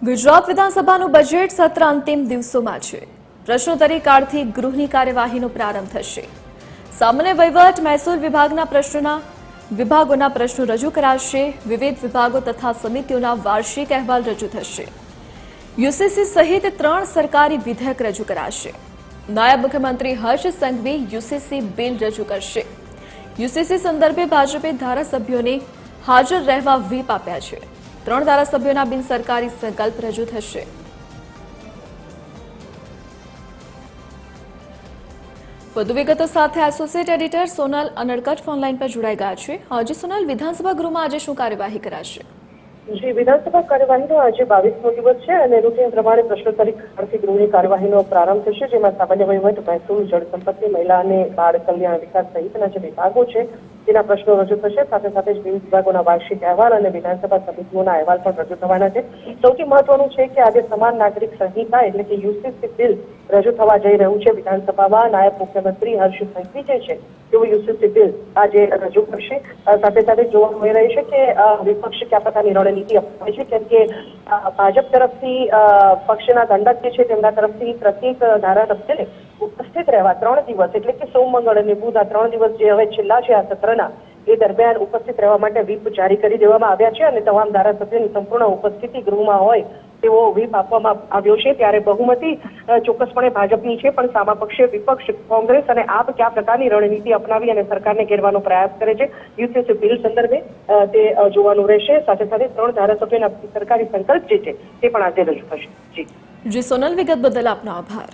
ગુજરાત વિધાનસભાનું બજેટ સત્ર અંતિમ દિવસોમાં છે। પ્રશ્નોત્તરી કાળથી ગૃહની કાર્યવાહીનો પ્રારંભ થશે। સામાન્ય વહીવટ મહેસૂલ વિભાગોના પ્રશ્નો રજૂ કરાશે। વિવિધ વિભાગો તથા સમિતિઓના વાર્ષિક અહેવાલ રજૂ થશે। યુસીસી સહિત 3 સરકારી વિધેયક રજૂ કરાશે। નાયબ મુખ્યમંત્રી હર્ષ સંઘવી યુસીસી બિલ રજૂ કરશે। યુસીસી સંદર્ભે ભાજપે ધારાસભ્યોને હાજર રહેવા વ્હીપ આપ્યા છે। 3 ધારાસભ્યોના બિનસરકારી સંકલ્પ રજૂ થશે। વધુ વિગતો સાથે associate editor Sonal Anadkat phone line પર જોડાઈ ગયા છે। આજે સોનલ, વિધાનસભા ગૃહમાં આજે શું કાર્યવાહી કરાશે? જી, વિધાનસભા કાર્યવાહીનો આજે 22મો દિવસ છે અને રૂટીન પ્રમાણે પ્રશ્નોત્તરી કાળથી ગૃહની કાર્યવાહીનો પ્રારંભ થશે, જેમાં સામાન્ય વહીવટ, મહેસૂલ, જળસંપત્તિ, મહિલા અને બાળ કલ્યાણ વિકાસ સહિતના જે વિભાગો છે તેના પ્રશ્નો રજૂ થશે। સાથે સાથે જ વિવિધ વિભાગોના વાર્ષિક અહેવાલ અને વિધાનસભા સમિતિઓના અહેવાલ પણ રજૂ થવાના છે। સૌથી મહત્વનું છે કે આજે સમાન નાગરિક સંહિતા એટલે કે યુસીસી બિલ રજૂ થવા જઈ રહ્યું છે વિધાનસભામાં। નાયબ મુખ્યમંત્રી હર્ષ સંઘવી જે છે તેઓ યુસીસી બિલ આજે રજૂ કરશે। સાથે સાથે જોવા મળી રહી છે કે વિપક્ષ કયા પ્રકારની રણનીતિ અપનાવે છે, કેમ કે ભાજપ તરફથી પક્ષના દંડક જે છે તેમના તરફથી પ્રત્યેક ધારાસભ્યને ઉપસ્થિત રહેવા 3 દિવસ એટલે કે સોમ, મંગળ અને બુધ આ 3 દિવસ જે હવે છેલ્લા છે આ સત્રના એ દરમિયાન ઉપસ્થિત રહેવા માટે વ્હીપ જારી કરી દેવામાં આવ્યા છે અને તમામ ધારાસભ્યોની સંપૂર્ણ ઉપસ્થિતિ ગૃહમાં હોય તેવો વ્હીપ આપવામાં આવ્યો છે। ત્યારે બહુમતી ચોક્કસપણે ભાજપની છે, પણ સામા પક્ષે વિપક્ષ કોંગ્રેસ અને આપ કયા પ્રકારની રણનીતિ અપનાવી અને સરકારને ઘેરવાનો પ્રયાસ કરે છે યુસીસી બિલ સંદર્ભે તે જોવાનું રહેશે। સાથે સાથે 3 ધારાસભ્યોના સરકારી સંકલ્પ જે છે તે પણ આજે રજૂ થશે। જી સોનલ, વિગત બદલ આપનો આભાર।